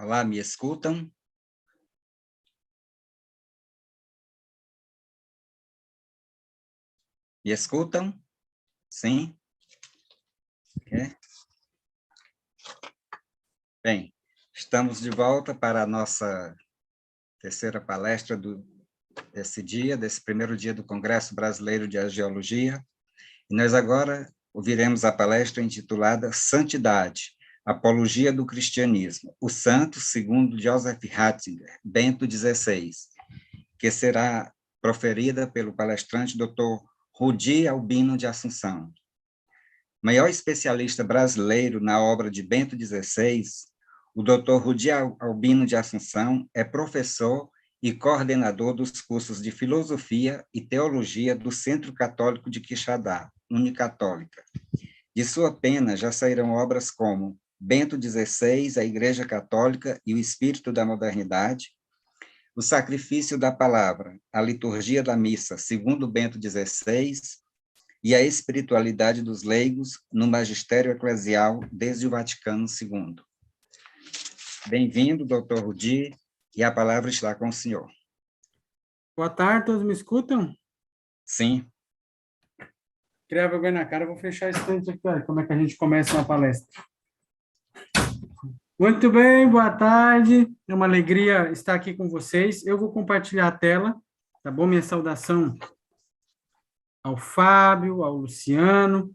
Olá, me escutam? Me escutam? Sim? Okay. Bem, estamos de volta para a nossa terceira palestra desse dia, desse primeiro dia do Congresso Brasileiro de Geologia. E nós agora ouviremos a palestra intitulada Santidade, Apologia do Cristianismo, o Santo segundo Joseph Ratzinger, Bento XVI, que será proferida pelo palestrante Dr. Rudi Albino de Assunção. Maior especialista brasileiro na obra de Bento XVI, o Dr. Rudi Albino de Assunção é professor e coordenador dos cursos de Filosofia e Teologia do Centro Católico de Quixadá, Unicatólica. De sua pena já saíram obras como Bento XVI, a Igreja Católica e o Espírito da Modernidade, O Sacrifício da Palavra, a Liturgia da Missa, segundo Bento XVI, e a Espiritualidade dos Leigos no Magistério Eclesial desde o Vaticano II. Bem-vindo, doutor Rudi, e a palavra está com o senhor. Boa tarde, todos me escutam? Sim. Criar vergonha na cara, vou fechar esse tempo aqui, olha, como é que a gente começa uma palestra. Muito bem, boa tarde, é uma alegria estar aqui com vocês. Eu vou compartilhar a tela, tá bom? Minha saudação ao Fábio, ao Luciano,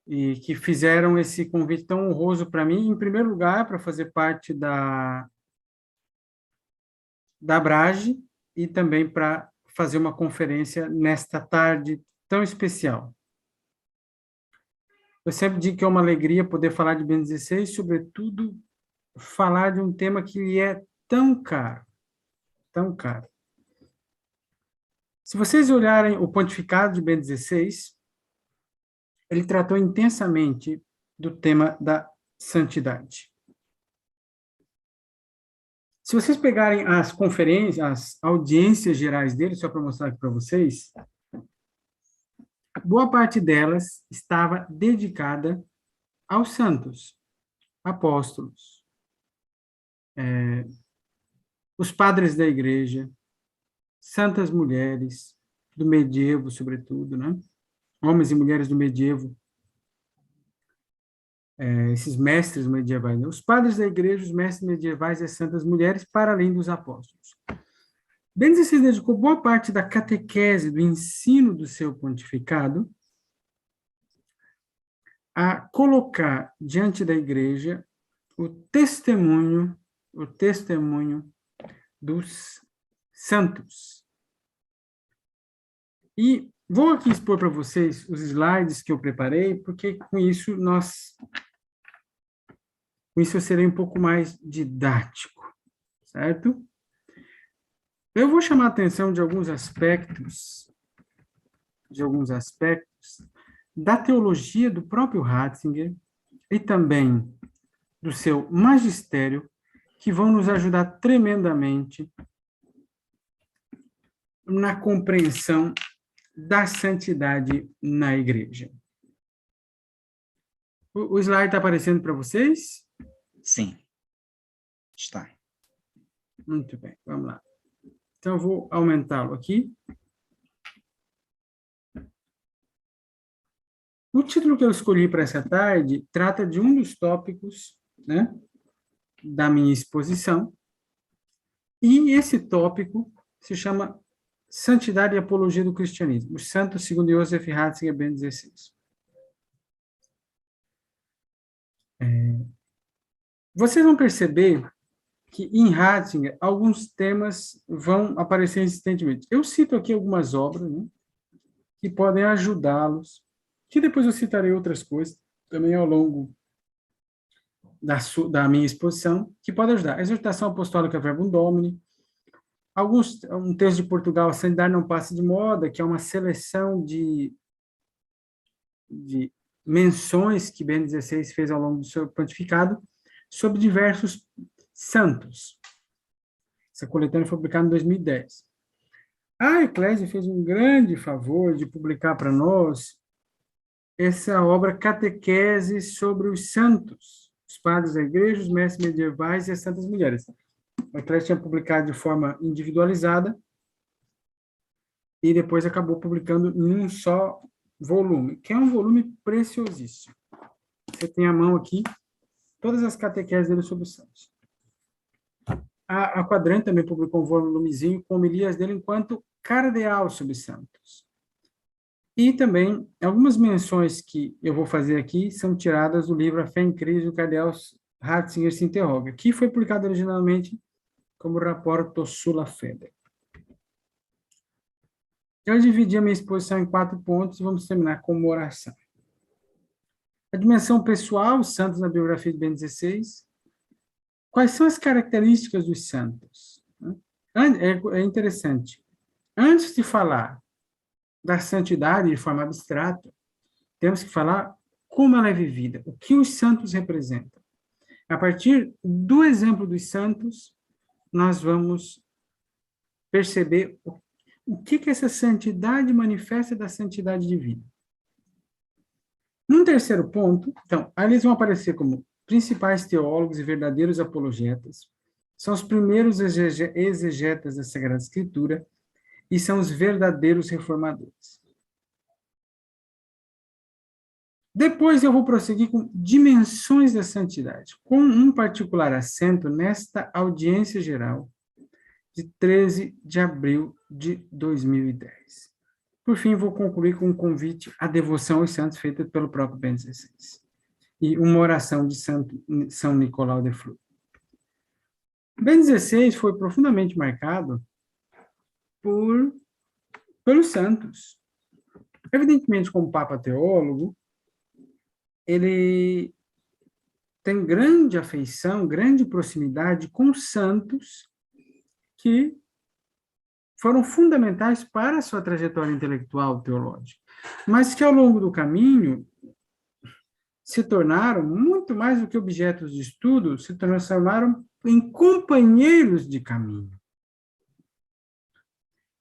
e que fizeram esse convite tão honroso para mim, em primeiro lugar, para fazer parte da Brage, e também para fazer uma conferência nesta tarde tão especial. Eu sempre digo que é uma alegria poder falar de Bento XVI, sobretudo falar de um tema que lhe é tão caro, tão caro. Se vocês olharem o pontificado de Bento XVI, ele tratou intensamente do tema da santidade. Se vocês pegarem as conferências, as audiências gerais dele, só para mostrar aqui para vocês, boa parte delas estava dedicada aos santos, apóstolos, os padres da igreja, santas mulheres do medievo, sobretudo, né? Homens e mulheres do medievo, esses mestres medievais, né? Os padres da igreja, os mestres medievais e as santas mulheres, para além dos apóstolos. Bento XVI dedicou boa parte da catequese, do ensino do seu pontificado, a colocar diante da igreja o testemunho dos santos. E vou aqui expor para vocês os slides que eu preparei, porque com isso eu serei um pouco mais didático, certo? Eu vou chamar a atenção de alguns aspectos da teologia do próprio Ratzinger e também do seu magistério, que vão nos ajudar tremendamente na compreensão da santidade na igreja. O slide está aparecendo para vocês? Sim. Está. Muito bem, vamos lá. Então, eu vou aumentá-lo aqui. O título que eu escolhi para essa tarde trata de um dos tópicos, né, da minha exposição, e esse tópico se chama Santidade e Apologia do Cristianismo, os santos segundo Joseph Ratzinger, Bento XVI. Vocês vão perceber que em Ratzinger alguns temas vão aparecer insistentemente. Eu cito aqui algumas obras, né, que podem ajudá-los, que depois eu citarei outras coisas também ao longo da minha exposição, que podem ajudar. A exortação apostólica Verbum Domini, um texto de Portugal, A Santidade Não Passa de Moda, que é uma seleção de menções que Bento XVI fez ao longo do seu pontificado sobre diversos santos. Essa coletânea foi publicada em 2010. A Eclésia fez um grande favor de publicar para nós essa obra Catequese sobre os Santos os padres da igreja, os mestres medievais e as santas mulheres. O Eclésia tinha publicado de forma individualizada e depois acabou publicando num só volume, que é um volume preciosíssimo. Você tem à mão aqui todas as catequeses dele sobre os santos. A Quadrante também publicou um volumezinho com homilias dele enquanto cardeal sobre santos. E também, algumas menções que eu vou fazer aqui são tiradas do livro A Fé em Cristo, do cardeal Ratzinger se interroga, que foi publicado originalmente como Rapporto sulla Fede. Eu dividi a minha exposição em 4 pontos e vamos terminar com uma oração. A dimensão pessoal, os santos na biografia de Bento XVI. Quais são as características dos santos? É interessante. Antes de falar da santidade de forma abstrata, temos que falar como ela é vivida, o que os santos representam. A partir do exemplo dos santos, nós vamos perceber o que essa santidade manifesta da santidade divina. Num terceiro ponto, então, aí eles vão aparecer como principais teólogos e verdadeiros apologetas, são os primeiros exegetas da Sagrada Escritura e são os verdadeiros reformadores. Depois eu vou prosseguir com dimensões da santidade, com um particular acento nesta audiência geral de 13 de abril de 2010. Por fim, vou concluir com um convite à devoção aos santos feita pelo próprio Bento XVI e uma oração de São Nicolau de Flores. Bento XVI foi profundamente marcado pelos santos. Evidentemente, como Papa teólogo, ele tem grande afeição, grande proximidade com santos que foram fundamentais para a sua trajetória intelectual teológica, mas que ao longo do caminho se tornaram, muito mais do que objetos de estudo, se transformaram em companheiros de caminho.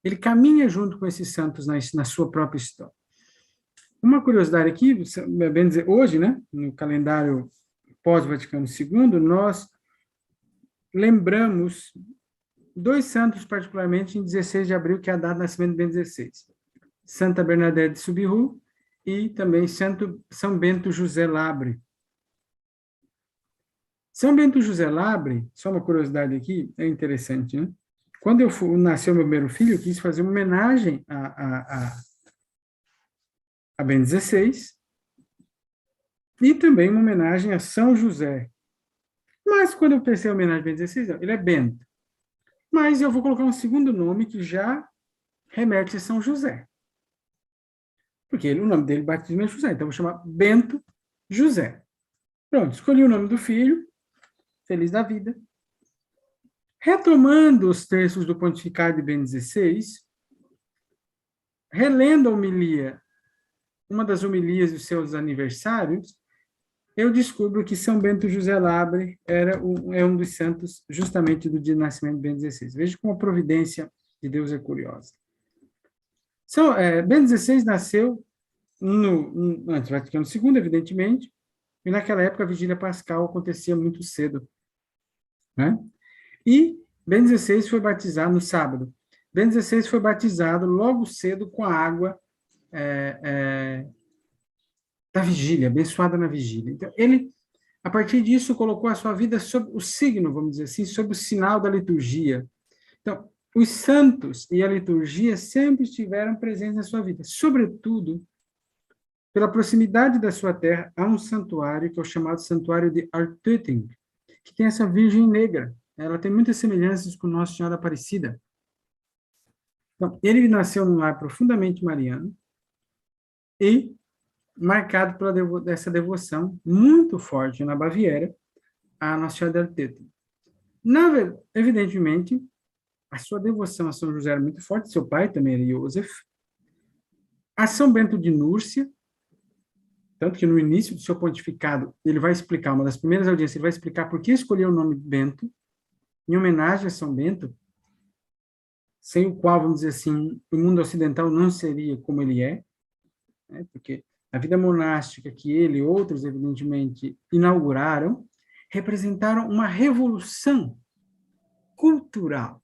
Ele caminha junto com esses santos na sua própria história. Uma curiosidade aqui, bem dizer, hoje, né, no calendário pós-Vaticano II, nós lembramos 2 santos, particularmente, em 16 de abril, que é a data de nascimento de Bento XVI. Santa Bernadette de Soubirous e também São Bento José Labre. São Bento José Labre, só uma curiosidade aqui, é interessante, né? Quando nasceu meu primeiro filho, eu quis fazer uma homenagem a Bento XVI e também uma homenagem a São José. Mas quando eu pensei em homenagem a Bento XVI, ele é Bento. Mas eu vou colocar um segundo nome que já remete a São José. Porque o nome dele batismo é José, então eu vou chamar Bento José. Pronto, escolhi o nome do filho, feliz da vida. Retomando os textos do pontificado de Bento XVI, relendo a homilia, uma das homilias dos seus aniversários, eu descubro que São Bento José Labre é um dos santos justamente do dia de nascimento de Bento XVI. Veja como a providência de Deus é curiosa. Bento XVI nasceu antes do Vaticano II, evidentemente, e naquela época a vigília pascal acontecia muito cedo, né? E Bento XVI foi batizado no sábado. Bento XVI foi batizado logo cedo com a água da vigília, abençoada na vigília. Então, ele, a partir disso, colocou a sua vida sob o signo, vamos dizer assim, sob o sinal da liturgia. Então, os santos e a liturgia sempre estiveram presentes na sua vida, sobretudo pela proximidade da sua terra a um santuário, que é o chamado Santuário de Artötting, que tem essa Virgem Negra. Ela tem muitas semelhanças com Nossa Senhora Aparecida. Então, ele nasceu num lar profundamente mariano e marcado por essa devoção muito forte na Baviera a Nossa Senhora de Artötting. Evidentemente, a sua devoção a São José era muito forte, seu pai também era Joseph. A São Bento de Núrcia, tanto que no início do seu pontificado, ele vai explicar, uma das primeiras audiências, ele vai explicar por que escolheu o nome Bento, em homenagem a São Bento, sem o qual, vamos dizer assim, o mundo ocidental não seria como ele é, né? Porque a vida monástica que ele e outros, evidentemente, inauguraram, representaram uma revolução cultural,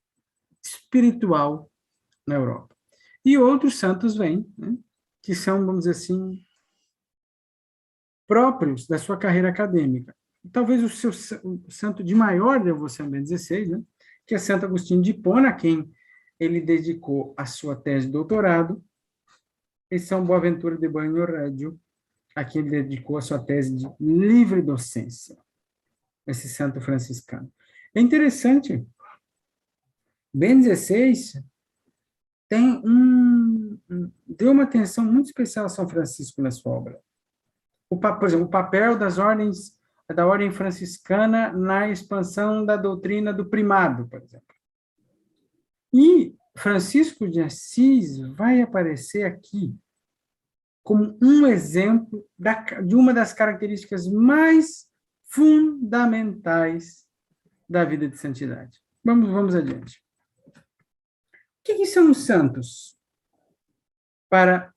espiritual na Europa. E outros santos vêm, né, que são, vamos dizer assim, próprios da sua carreira acadêmica. Talvez o santo de maior devoção Bento XVI, né, que é Santo Agostinho de Hipona, a quem ele dedicou a sua tese de doutorado, e São Boaventura de Bagno Reggio, a quem ele dedicou a sua tese de livre docência, esse santo franciscano. É interessante, Bento XVI deu uma atenção muito especial a São Francisco na sua obra. Por exemplo, o papel da ordem franciscana na expansão da doutrina do primado, por exemplo. E Francisco de Assis vai aparecer aqui como um exemplo de uma das características mais fundamentais da vida de santidade. Vamos adiante. O que são os santos para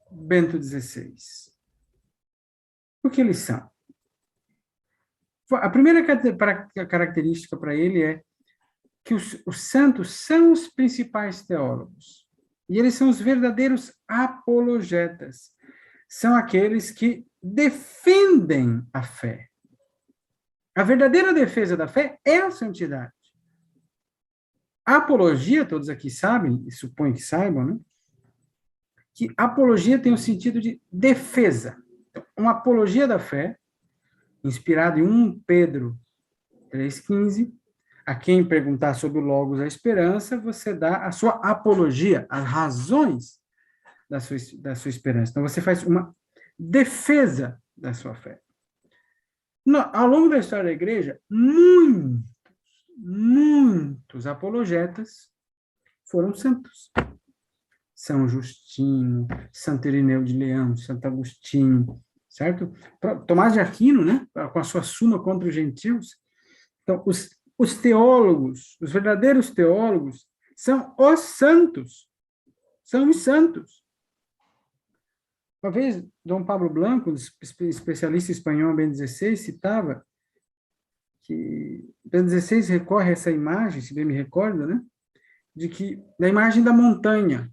Bento XVI? O que eles são? A primeira característica para ele é que os santos são os principais teólogos. E eles são os verdadeiros apologetas. São aqueles que defendem a fé. A verdadeira defesa da fé é a santidade. A apologia, todos aqui sabem, e suponho que saibam, né? Que apologia tem o sentido de defesa. Então, uma apologia da fé, inspirado em 1 Pedro 3,15, a quem perguntar sobre o Logos, a esperança, você dá a sua apologia, as razões da sua esperança. Então, você faz uma defesa da sua fé. Ao longo da história da igreja, muitos apologetas foram santos. São Justino, Santo Irineu de Leão, Santo Agostinho, certo? Tomás de Aquino, né, com a sua Suma contra os gentios. Então, os teólogos, os verdadeiros teólogos, são os santos. São os santos. Uma vez, Dom Pablo Blanco, especialista espanhol Bento XVI, citava que Bento XVI recorre a essa imagem, se bem me recordo, né, da imagem da montanha.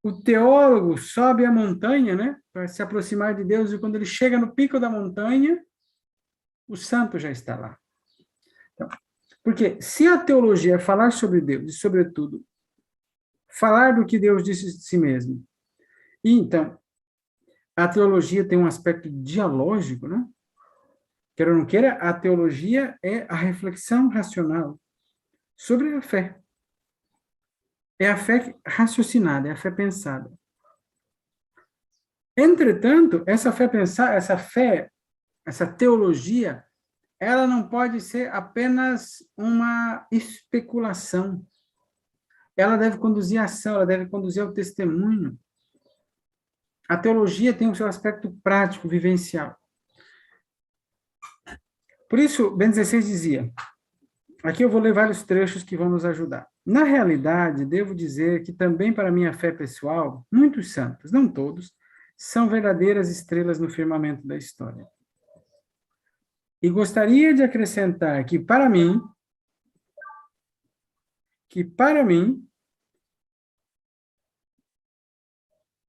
O teólogo sobe a montanha, né, para se aproximar de Deus, e quando ele chega no pico da montanha, o santo já está lá. Então, porque se a teologia é falar sobre Deus e, sobretudo, falar do que Deus disse de si mesmo, e então a teologia tem um aspecto dialógico, né? Queira ou não queira, a teologia é a reflexão racional sobre a fé. É a fé raciocinada, é a fé pensada. Entretanto, essa fé pensada, essa teologia, ela não pode ser apenas uma especulação. Ela deve conduzir à ação, ela deve conduzir ao testemunho. A teologia tem o seu aspecto prático, vivencial. Por isso, Bento XVI dizia, aqui eu vou ler vários trechos que vão nos ajudar. Na realidade, devo dizer que também para minha fé pessoal, muitos santos, não todos, são verdadeiras estrelas no firmamento da história. E gostaria de acrescentar que para mim,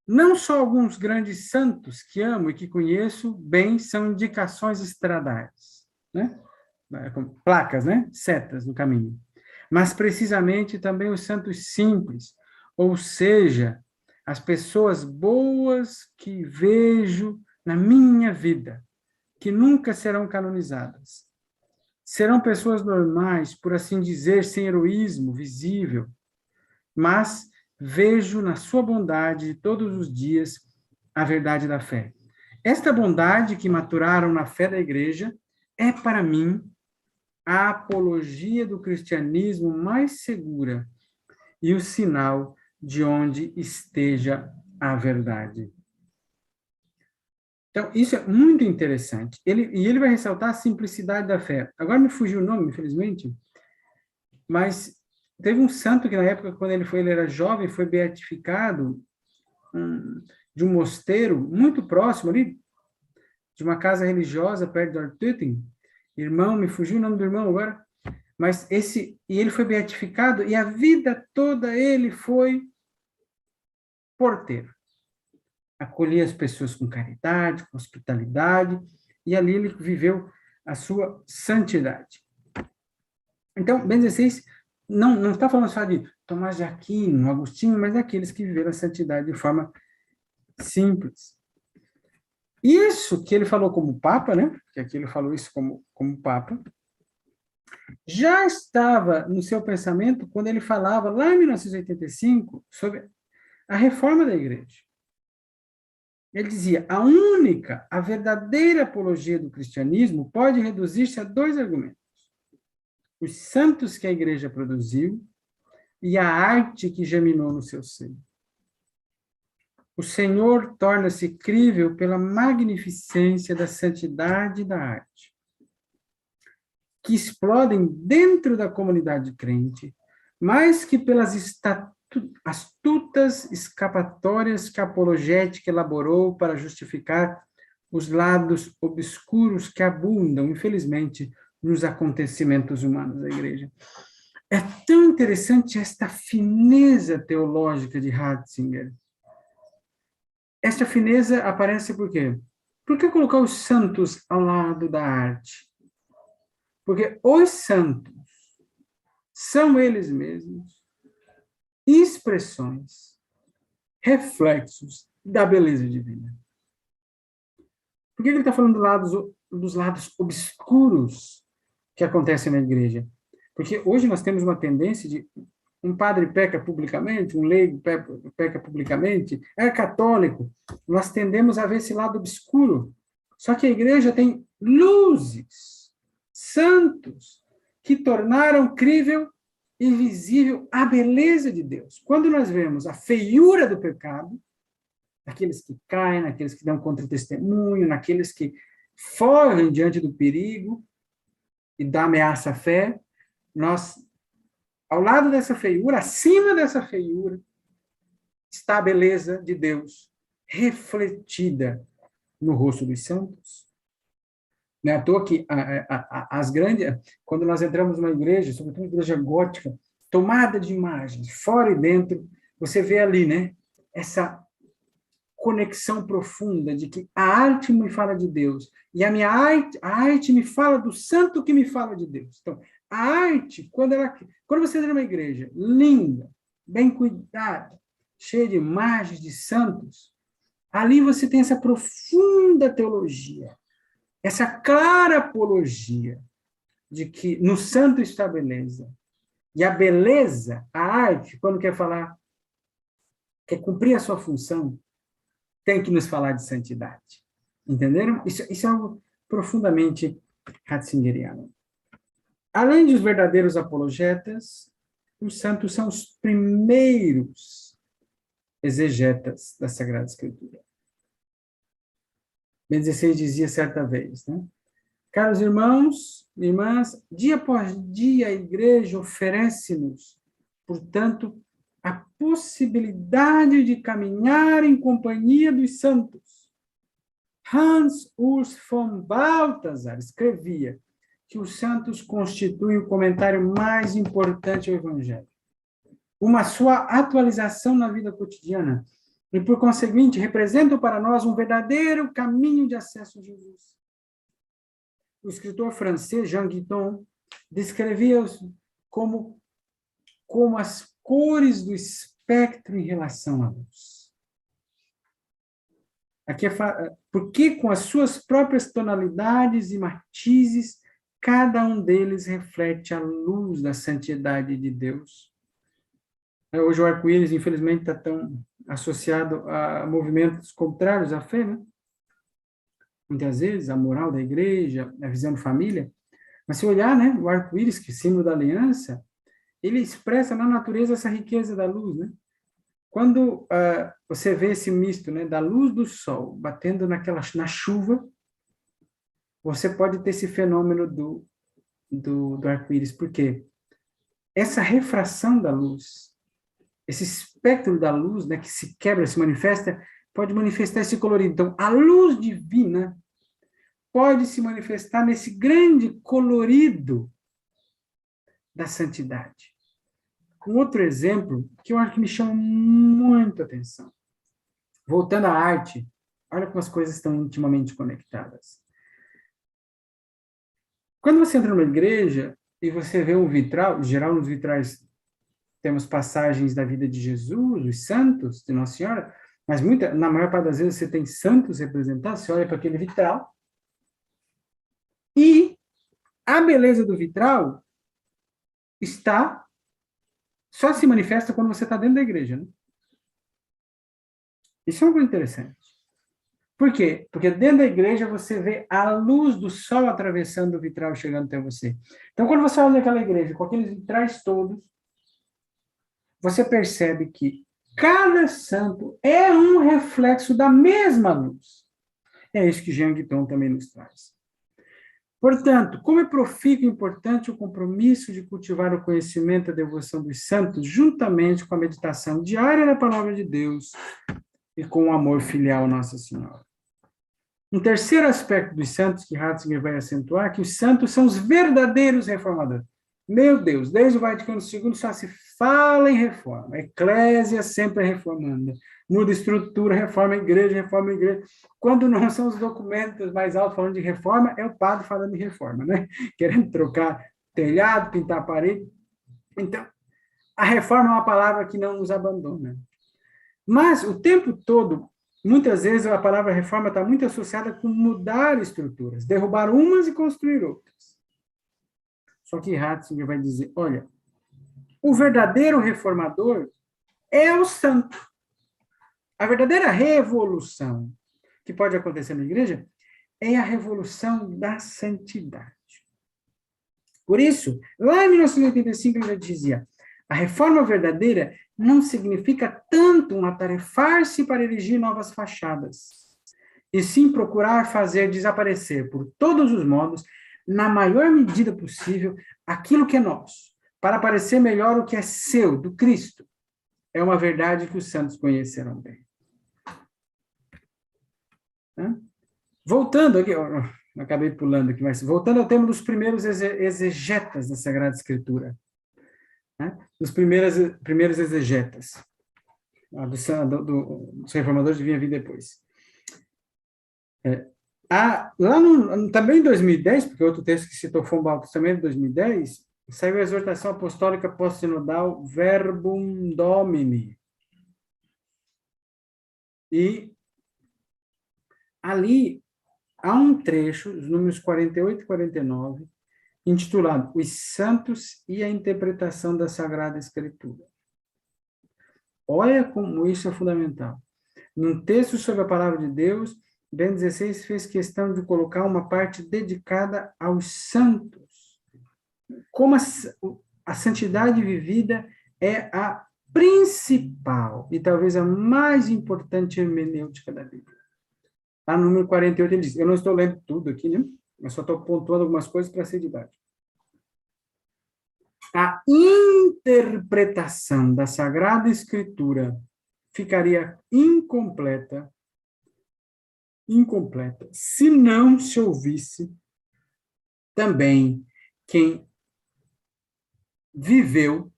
não só alguns grandes santos que amo e que conheço bem são indicações estradais, né? Como placas, né? Setas no caminho. Mas precisamente também os santos simples, ou seja, as pessoas boas que vejo na minha vida, que nunca serão canonizadas. Serão pessoas normais, por assim dizer, sem heroísmo visível, mas vejo na sua bondade todos os dias a verdade da fé. Esta bondade que maturaram na fé da igreja é, para mim, a apologia do cristianismo mais segura e o sinal de onde esteja a verdade. Então, isso é muito interessante. Ele vai ressaltar a simplicidade da fé. Agora me fugiu o nome, infelizmente, mas teve um santo que, na época, quando ele era jovem, foi beatificado de um mosteiro muito próximo ali, de uma casa religiosa perto de Ortütten. Irmão, me fugiu o nome do irmão agora. Mas e ele foi beatificado, e a vida toda ele foi porteiro. Acolhia as pessoas com caridade, com hospitalidade, e ali ele viveu a sua santidade. Então, Bento XVI não está falando só de Tomás de Aquino, Agostinho, mas daqueles que viveram a santidade de forma simples. Isso que ele falou como Papa, né? Que aqui ele falou isso como Papa, já estava no seu pensamento quando ele falava, lá em 1985, sobre a reforma da igreja. Ele dizia, a verdadeira apologia do cristianismo pode reduzir-se a 2 argumentos. Os santos que a igreja produziu e a arte que germinou no seu seio. O Senhor torna-se crível pela magnificência da santidade da arte, que explodem dentro da comunidade crente, mais que pelas astutas escapatórias que a apologética elaborou para justificar os lados obscuros que abundam, infelizmente, nos acontecimentos humanos da igreja. É tão interessante esta fineza teológica de Ratzinger. Esta fineza aparece por quê? Por que colocar os santos ao lado da arte? Porque os santos são eles mesmos expressões, reflexos da beleza divina. Por que ele está falando dos lados obscuros que acontecem na igreja? Porque hoje nós temos uma tendência de um padre peca publicamente, um leigo peca publicamente, é católico, nós tendemos a ver esse lado obscuro. Só que a igreja tem luzes, santos, que tornaram crível e visível a beleza de Deus. Quando nós vemos a feiura do pecado, naqueles que caem, naqueles que dão contra-testemunho, naqueles que fogem diante do perigo e da ameaça à fé, nós, ao lado dessa feiura, acima dessa feiura, está a beleza de Deus refletida no rosto dos santos. Não é à toa que as grandes, quando nós entramos numa igreja, sobretudo uma igreja gótica, tomada de imagens, fora e dentro, você vê ali, né, essa conexão profunda de que a arte me fala de Deus e a arte me fala do santo que me fala de Deus. Então, a arte, quando você entra numa igreja linda, bem cuidada, cheia de imagens de santos, ali você tem essa profunda teologia, essa clara apologia de que no santo está a beleza. E a beleza, a arte, quando quer falar, quer cumprir a sua função, tem que nos falar de santidade. Entenderam? Isso é algo profundamente ratzingeriano. Além dos verdadeiros apologetas, os santos são os primeiros exegetas da Sagrada Escritura. Bento XVI dizia certa vez, né? Caros irmãos e irmãs, dia após dia a Igreja oferece-nos, portanto, a possibilidade de caminhar em companhia dos santos. Hans Urs von Balthasar escrevia que os santos constituem o comentário mais importante ao Evangelho, uma sua atualização na vida cotidiana, e, por conseguinte, representam para nós um verdadeiro caminho de acesso a Jesus. O escritor francês Jean Guiton descrevia-os como as cores do espectro em relação à luz. Aqui porque com as suas próprias tonalidades e matizes, cada um deles reflete a luz da santidade de Deus. Hoje o arco-íris, infelizmente, está tão associado a movimentos contrários à fé, né? Muitas vezes, a moral da igreja, a visão de família. Mas se olhar, né, o arco-íris, que é símbolo da aliança, ele expressa na natureza essa riqueza da luz, né? Quando você vê esse misto, né, da luz do sol batendo na chuva, você pode ter esse fenômeno do arco-íris. Por quê? Essa refração da luz, esse espectro da luz, né, que se quebra, se manifesta, pode manifestar esse colorido. Então, a luz divina pode se manifestar nesse grande colorido da santidade. Um outro exemplo que eu acho que me chama muito a atenção. Voltando à arte, olha como as coisas estão intimamente conectadas. Quando você entra numa igreja e você vê um vitral, em geral nos vitrais temos passagens da vida de Jesus, os santos de Nossa Senhora, mas na maior parte das vezes você tem santos representados, você olha para aquele vitral e a beleza do vitral só se manifesta quando você está dentro da igreja, né? Isso é uma coisa interessante. Por quê? Porque dentro da igreja você vê a luz do sol atravessando o vitral chegando até você. Então, quando você olha aquela igreja com aqueles vitrais todos, você percebe que cada santo é um reflexo da mesma luz. É isso que Jean Guiton também nos traz. Portanto, como é profícuo e importante o compromisso de cultivar o conhecimento e a devoção dos santos, juntamente com a meditação diária da palavra de Deus e com o amor filial a Nossa Senhora. Um terceiro aspecto dos santos que Ratzinger vai acentuar é que os santos são os verdadeiros reformadores. Meu Deus, desde o Vaticano II só se fala em reforma. A eclésia sempre reformando. Muda estrutura, reforma a igreja, reforma a igreja. Quando não são os documentos mais altos falando de reforma, é o padre falando de reforma, né? Querendo trocar telhado, pintar a parede. Então, a reforma é uma palavra que não nos abandona. Mas, o tempo todo, muitas vezes a palavra reforma está muito associada com mudar estruturas, derrubar umas e construir outras. Só que Ratzinger vai dizer, olha, o verdadeiro reformador é o santo. A verdadeira revolução que pode acontecer na igreja é a revolução da santidade. Por isso, lá em 1985 ele já dizia, a reforma verdadeira não significa tanto um atarefar-se para erigir novas fachadas, e sim procurar fazer desaparecer por todos os modos, na maior medida possível, aquilo que é nosso, para parecer melhor o que é seu, do Cristo. É uma verdade que os santos conheceram bem. Voltando aqui, acabei pulando aqui, mas voltando ao tema dos primeiros exegetas da Sagrada Escritura. Dos primeiros exegetas. Dos reformadores devia vir depois. Também em 2010, porque outro texto que citou Fombaltus também é de 2010, saiu a exortação apostólica pós-sinodal Verbum Domini. E ali há um trecho, os números 48 e 49, intitulado Os Santos e a Interpretação da Sagrada Escritura. Olha como isso é fundamental. Num texto sobre a palavra de Deus, Bento XVI fez questão de colocar uma parte dedicada aos santos. Como a santidade vivida é a principal e talvez a mais importante hermenêutica da Bíblia. Lá no número 48 ele diz, eu não estou lendo tudo aqui, né? Mas só estou pontuando algumas coisas para ser didático. A interpretação da Sagrada Escritura ficaria incompleta se não se ouvisse também quem viveu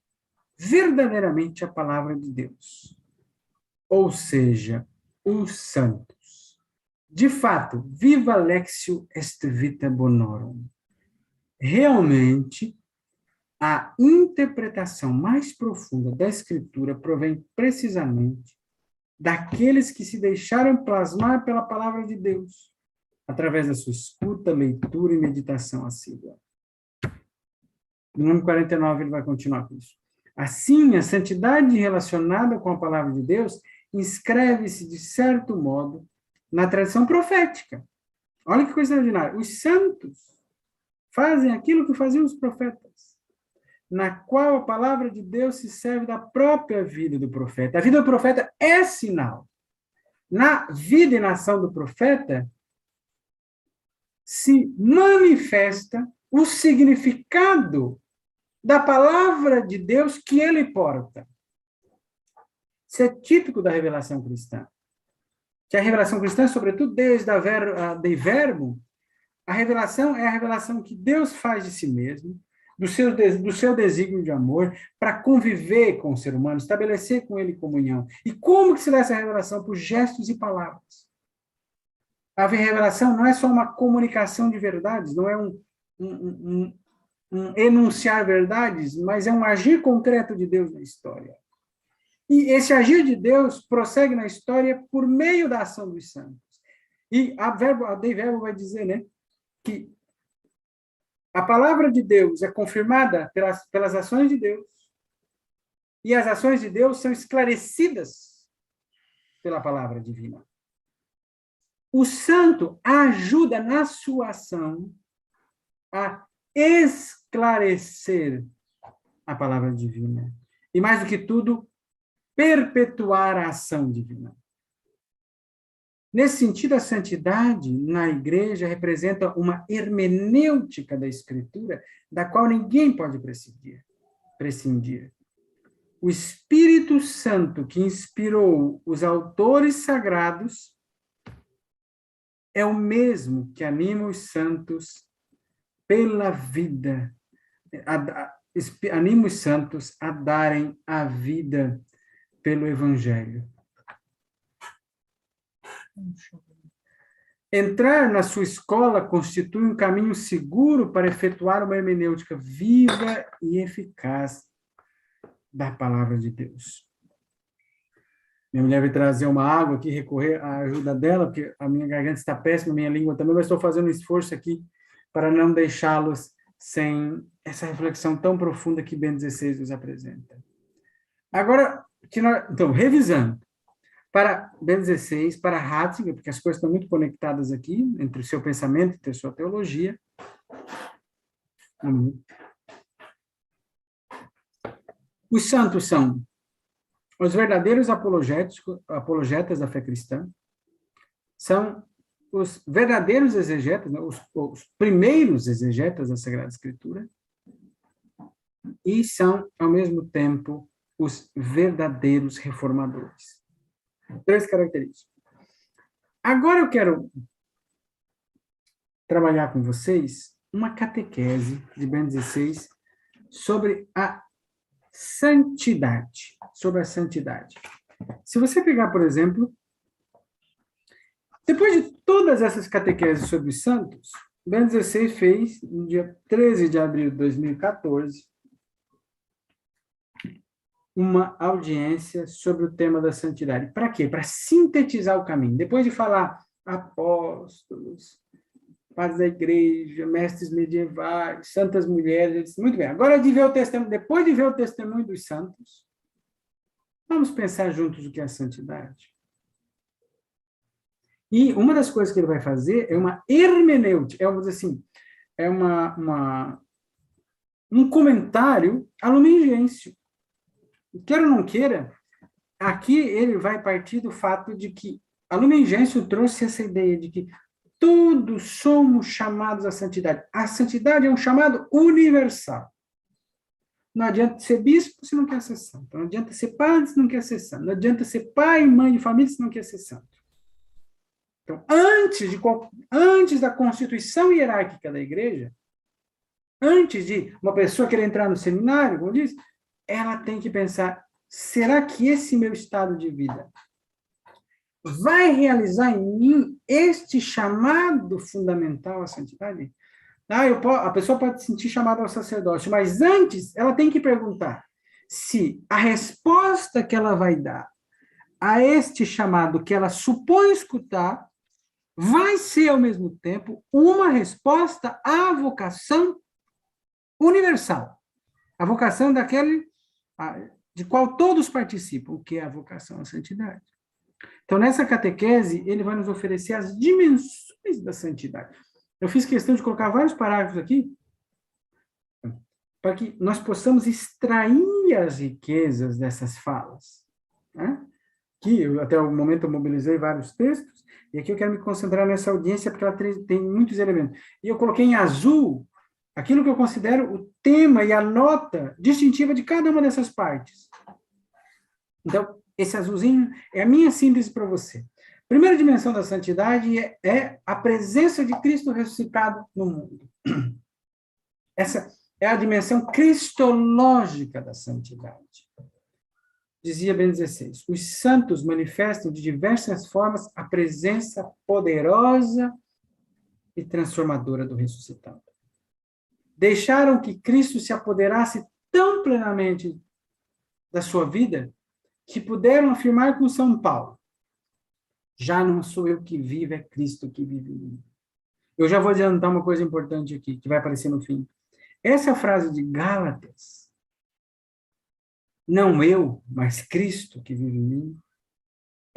verdadeiramente a palavra de Deus, ou seja, os santos. De fato, viva Lexio est vita bonorum. Realmente, a interpretação mais profunda da Escritura provém precisamente daqueles que se deixaram plasmar pela palavra de Deus, através da sua escuta, leitura e meditação assídua. No número 49 ele vai continuar com isso. Assim, a santidade relacionada com a palavra de Deus inscreve-se, de certo modo, na tradição profética. Olha que coisa extraordinária. Os santos fazem aquilo que faziam os profetas, na qual a palavra de Deus se serve da própria vida do profeta. A vida do profeta é sinal. Na vida e na ação do profeta se manifesta o significado da palavra de Deus que ele porta. Isso é típico da revelação cristã. Que a revelação cristã, sobretudo desde a Dei Verbum, A revelação é a revelação que Deus faz de si mesmo, do seu desígnio de amor, para conviver com o ser humano, estabelecer com ele comunhão. E como que se dá essa revelação? Por gestos e palavras. A revelação não é só uma comunicação de verdades, não é um enunciar verdades, mas é um agir concreto de Deus na história. E esse agir de Deus prossegue na história por meio da ação dos santos. E a Dei Verbo vai dizer, né, que a palavra de Deus é confirmada pelas ações de Deus, e as ações de Deus são esclarecidas pela palavra divina. O santo ajuda na sua ação a esclarecer a palavra divina. E mais do que tudo, perpetuar a ação divina. Nesse sentido, a santidade na igreja representa uma hermenêutica da Escritura, da qual ninguém pode prescindir. O Espírito Santo que inspirou os autores sagrados é o mesmo que anima os santos pela vida, anima os santos a darem a vida pelo Evangelho. Entrar na sua escola constitui um caminho seguro para efetuar uma hermenêutica viva e eficaz da palavra de Deus. Minha mulher vai trazer uma água aqui, recorrer à ajuda dela, porque a minha garganta está péssima, a minha língua também, mas estou fazendo um esforço aqui para não deixá-los sem essa reflexão tão profunda que Bento XVI nos apresenta. Agora, então, revisando, para Bento XVI, para Ratzinger, porque as coisas estão muito conectadas aqui, entre o seu pensamento e a sua teologia. Os santos são os verdadeiros apologetas da fé cristã, são os verdadeiros exegetas, os primeiros exegetas da Sagrada Escritura, e são, ao mesmo tempo, os verdadeiros reformadores. 3 características. Agora eu quero trabalhar com vocês uma catequese de Bento XVI sobre a santidade. Sobre a santidade. Se você pegar, por exemplo, depois de todas essas catequeses sobre os santos, Bento XVI fez, no dia 13 de abril de 2014, uma audiência sobre o tema da santidade. Para quê? Para sintetizar o caminho. Depois de falar apóstolos, padres da igreja, mestres medievais, santas mulheres, ele disse, muito bem, agora de ver o testemunho, depois de ver o testemunho dos santos, vamos pensar juntos o que é a santidade. E uma das coisas que ele vai fazer é uma hermenêutica, vamos dizer assim, é um comentário a Lumen Gentium. Queira ou não queira, aqui ele vai partir do fato de que a Lumen Gentium trouxe essa ideia de que todos somos chamados à santidade. A santidade é um chamado universal. Não adianta ser bispo se não quer ser santo. Não adianta ser padre se não quer ser santo. Não adianta ser pai e mãe de família se não quer ser santo. Então, antes da constituição hierárquica da igreja, antes de uma pessoa querer entrar no seminário, como diz, ela tem que pensar, será que esse meu estado de vida vai realizar em mim este chamado fundamental à santidade? A pessoa pode se sentir chamada ao sacerdócio, mas antes ela tem que perguntar se a resposta que ela vai dar a este chamado que ela supõe escutar vai ser, ao mesmo tempo, uma resposta à vocação universal. A vocação daquele de qual todos participam, que é a vocação à santidade. Então, nessa catequese, ele vai nos oferecer as dimensões da santidade. Eu fiz questão de colocar vários parágrafos aqui, para que nós possamos extrair as riquezas dessas falas. Né? Que até o momento eu mobilizei vários textos, e aqui eu quero me concentrar nessa audiência, porque ela tem muitos elementos. E eu coloquei em azul aquilo que eu considero o tema e a nota distintiva de cada uma dessas partes. Então, esse azulzinho é a minha síntese para você. Primeira dimensão da santidade é a presença de Cristo ressuscitado no mundo. Essa é a dimensão cristológica da santidade. Dizia Bento XVI, os santos manifestam de diversas formas a presença poderosa e transformadora do ressuscitado. Deixaram que Cristo se apoderasse tão plenamente da sua vida que puderam afirmar com São Paulo: já não sou eu que vivo, é Cristo que vive em mim. Eu já vou adiantar uma coisa importante aqui, que vai aparecer no fim. Essa frase de Gálatas, não eu, mas Cristo que vive em mim,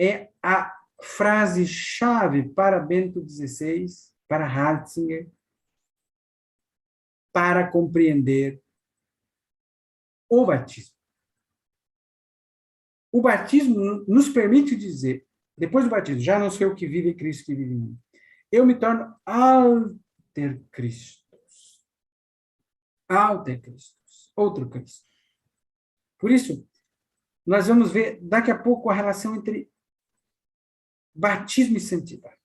é a frase-chave para Bento XVI, para Ratzinger, para compreender o batismo. O batismo nos permite dizer, depois do batismo, já não sou eu que vive, é Cristo que vive em mim. Eu me torno alter Christus. Alter Christus. Outro Cristo. Por isso, nós vamos ver daqui a pouco a relação entre batismo e santidade.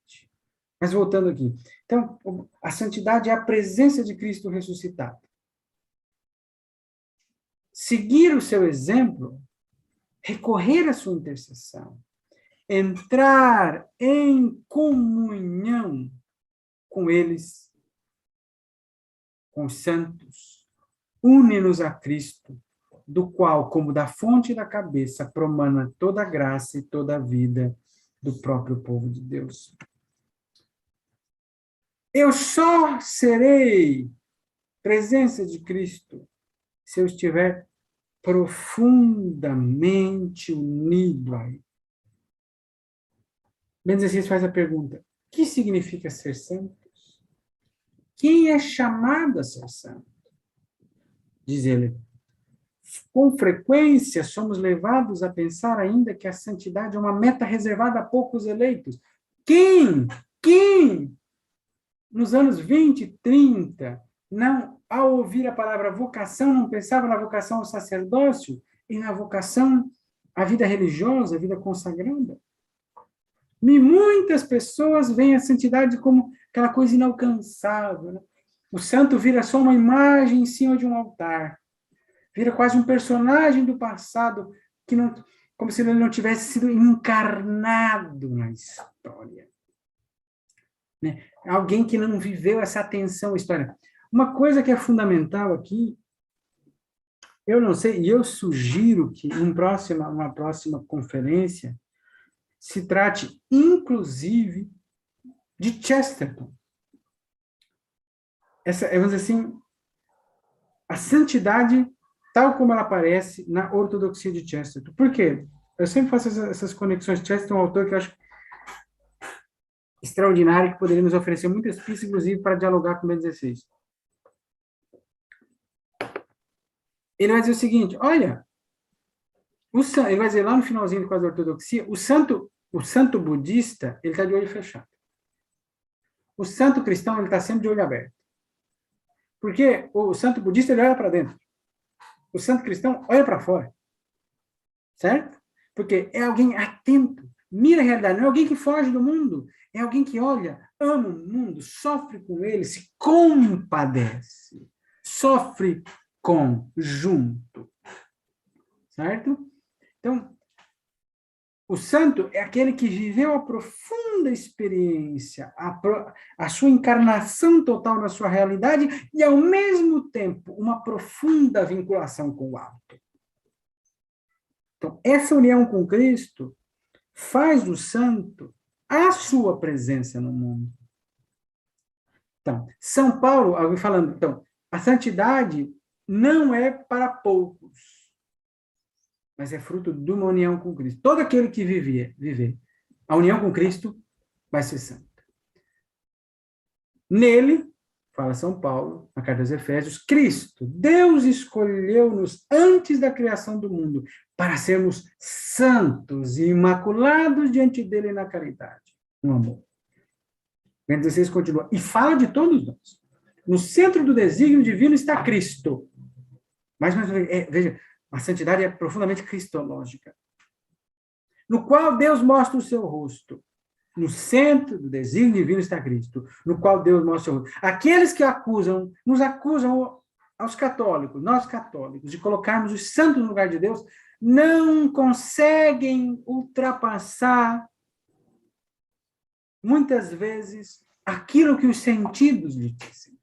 Mas voltando aqui. Então, a santidade é a presença de Cristo ressuscitado. Seguir o seu exemplo, recorrer à sua intercessão, entrar em comunhão com eles, com os santos, une-nos a Cristo, do qual, como da fonte da cabeça, promana toda a graça e toda a vida do próprio povo de Deus. Eu só serei presença de Cristo se eu estiver profundamente unido a Ele. Bento XVI faz a pergunta: o que significa ser santo? Quem é chamado a ser santo? Diz ele: com frequência somos levados a pensar ainda que a santidade é uma meta reservada a poucos eleitos. Quem nos anos 20, 30, não, ao ouvir a palavra vocação, não pensava na vocação ao sacerdócio e na vocação à vida religiosa, à vida consagrada? E muitas pessoas veem a santidade como aquela coisa inalcançável, né? O santo vira só uma imagem em cima de um altar. Vira quase um personagem do passado, que não, como se ele não tivesse sido encarnado na história. Né? Alguém que não viveu essa atenção à história. Uma coisa que é fundamental aqui, eu não sei, e eu sugiro que em uma próxima conferência se trate, inclusive, de Chesterton. Vamos dizer assim, a santidade tal como ela aparece na ortodoxia de Chesterton. Por quê? Eu sempre faço essas conexões. Chesterton é um autor que eu acho extraordinário, que poderia nos oferecer muitas pistas, inclusive, para dialogar com o Bento XVI. Ele vai dizer o seguinte: olha, ele vai dizer lá no finalzinho do quadro da ortodoxia, o santo budista, ele está de olho fechado. O santo cristão, ele está sempre de olho aberto. Porque o santo budista, ele olha para dentro. O santo cristão olha para fora. Certo? Porque é alguém atento, mira a realidade. Não é alguém que foge do mundo. É alguém que olha, ama o mundo, sofre com ele, se compadece. Sofre junto. Certo? Então, o santo é aquele que viveu a profunda experiência, a sua encarnação total na sua realidade e, ao mesmo tempo, uma profunda vinculação com o alto. Então, essa união com Cristo faz do santo a sua presença no mundo. Então, São Paulo, alguém falando, então, a santidade não é para poucos, mas é fruto de uma união com Cristo. Todo aquele que viver a união com Cristo vai ser santo. Nele, fala São Paulo, na carta aos Efésios, Cristo, Deus escolheu-nos antes da criação do mundo para sermos santos e imaculados diante dele na caridade, no amor. Bento XVI continua, e fala de todos nós. No centro do desígnio divino está Cristo. Mas veja, a santidade é profundamente cristológica, no qual Deus mostra o seu rosto, No centro do desígnio divino está Cristo, no qual Deus mostra o rosto. Aqueles que acusam, nos acusam aos católicos, nós católicos, de colocarmos os santos no lugar de Deus, não conseguem ultrapassar, muitas vezes, aquilo que os sentidos lhe dizem.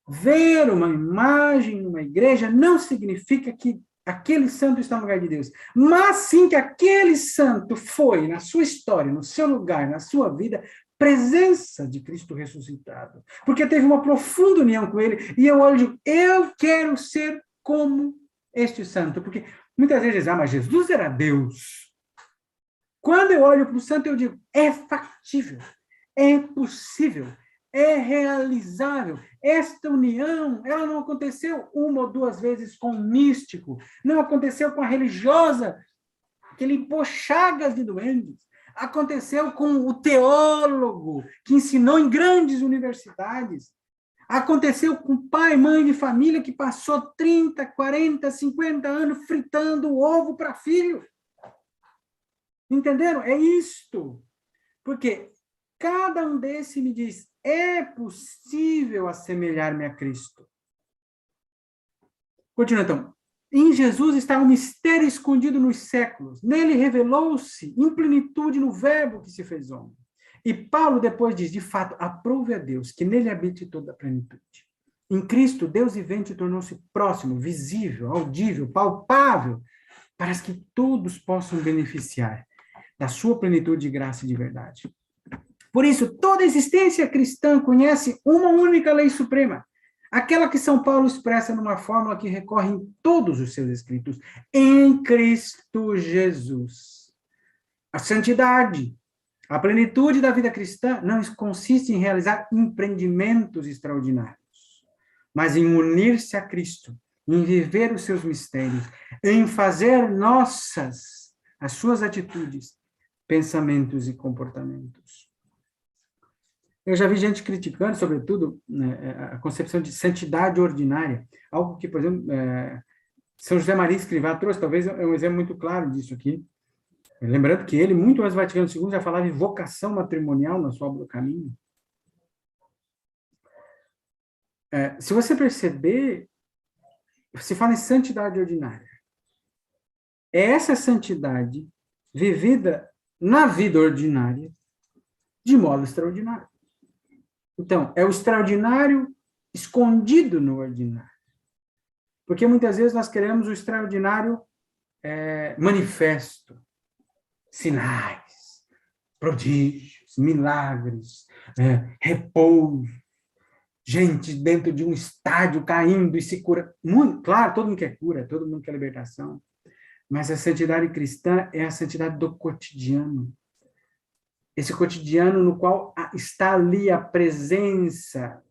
Ver uma imagem numa igreja não significa que aquele santo está no lugar de Deus, mas sim que aquele santo foi, na sua história, no seu lugar, na sua vida, presença de Cristo ressuscitado. Porque teve uma profunda união com ele, e eu olho e digo, eu quero ser como este santo. Porque muitas vezes dizem, mas Jesus era Deus. Quando eu olho para o santo, eu digo, é factível, é possível, é realizável. Esta união, ela não aconteceu uma ou duas vezes com o místico, não aconteceu com a religiosa, que limpou chagas de doentes, aconteceu com o teólogo, que ensinou em grandes universidades, aconteceu com pai e mãe de família que passou 30, 40, 50 anos fritando o ovo para filho. Entenderam? É isto. Porque cada um desses me diz, é possível assemelhar-me a Cristo. Continua então. Em Jesus está um mistério escondido nos séculos. Nele revelou-se em plenitude no verbo que se fez homem. E Paulo depois diz, de fato, aprove a Deus que nele habite toda a plenitude. Em Cristo, Deus vivente tornou-se próximo, visível, audível, palpável, para que todos possam beneficiar da sua plenitude de graça e de verdade. Por isso, toda existência cristã conhece uma única lei suprema, aquela que São Paulo expressa numa fórmula que recorre em todos os seus escritos, em Cristo Jesus. A santidade, a plenitude da vida cristã não consiste em realizar empreendimentos extraordinários, mas em unir-se a Cristo, em viver os seus mistérios, em fazer nossas as suas atitudes, pensamentos e comportamentos. Eu já vi gente criticando, sobretudo, né, a concepção de santidade ordinária, algo que, por exemplo, São José Maria Escrivá trouxe, talvez é um exemplo muito claro disso aqui. Lembrando que ele, muito antes do Vaticano II, já falava em vocação matrimonial na sua obra do Caminho. Se você perceber, se fala em santidade ordinária. É essa santidade vivida na vida ordinária de modo extraordinário. Então, é o extraordinário escondido no ordinário. Porque muitas vezes nós queremos o extraordinário manifesto, sinais, prodígios, milagres, repouso, gente dentro de um estádio caindo e se cura. Claro, todo mundo quer cura, todo mundo quer libertação, mas a santidade cristã é a santidade do cotidiano. Esse cotidiano no qual está ali a presença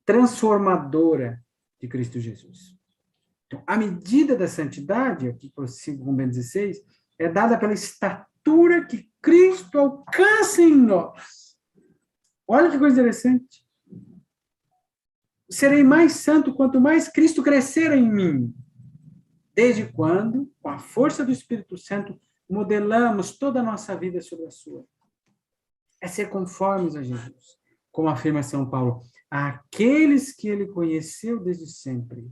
transformadora de Cristo Jesus. Então, a medida da santidade, aqui prossigo com Bento XVI, é dada pela estatura que Cristo alcança em nós. Olha que coisa interessante. Serei mais santo quanto mais Cristo crescer em mim. Desde quando, com a força do Espírito Santo, modelamos toda a nossa vida sobre a sua. É ser conformes a Jesus. Como afirma São Paulo, aqueles que ele conheceu desde sempre,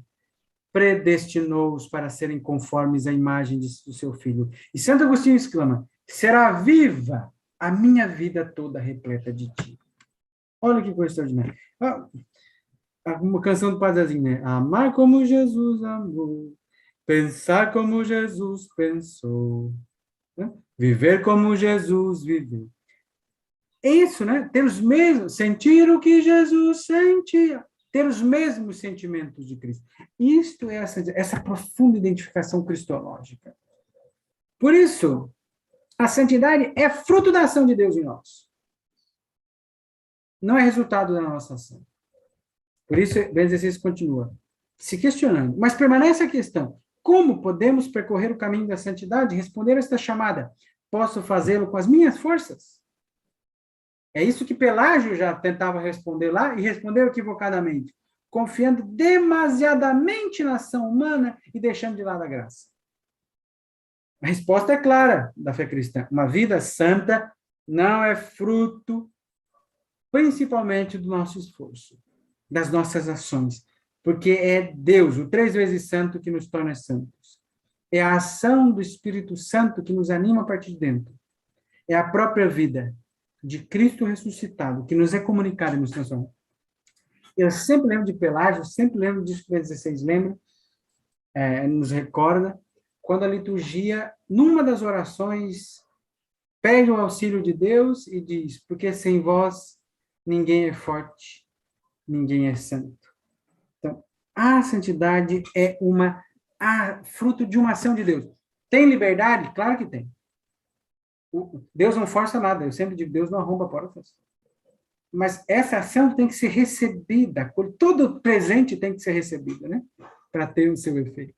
predestinou-os para serem conformes à imagem do seu Filho. E Santo Agostinho exclama, será viva a minha vida toda repleta de ti. Olha que coisa extraordinária. Uma canção do Padre Zezinho, né? Amar como Jesus amou, pensar como Jesus pensou, né? Viver como Jesus viveu. Isso, né? Ter os mesmos, sentir o que Jesus sentia, ter os mesmos sentimentos de Cristo. Isto é essa profunda identificação cristológica. Por isso, a santidade é fruto da ação de Deus em nós. Não é resultado da nossa ação. Por isso, Bento XVI continua se questionando. Mas permanece a questão, como podemos percorrer o caminho da santidade e responder a esta chamada? Posso fazê-lo com as minhas forças? É isso que Pelágio já tentava responder lá e respondeu equivocadamente, confiando demasiadamente na ação humana e deixando de lado a graça. A resposta é clara da fé cristã. Uma vida santa não é fruto, principalmente, do nosso esforço, das nossas ações, porque é Deus, o 3 vezes santo, que nos torna santos. É a ação do Espírito Santo que nos anima a partir de dentro. É a própria vida de Cristo ressuscitado que nos é comunicada e nos transforma. Eu sempre lembro de Pelágio, sempre lembro disso que o 16 lembra, nos recorda, quando a liturgia, numa das orações, pede o auxílio de Deus e diz: porque sem vós ninguém é forte, ninguém é santo. Então, a santidade é fruto de uma ação de Deus. Tem liberdade? Claro que tem. Deus não força nada. Eu sempre digo, Deus não arromba portas. Mas essa ação tem que ser recebida. Todo presente tem que ser recebido, né? Para ter o seu efeito.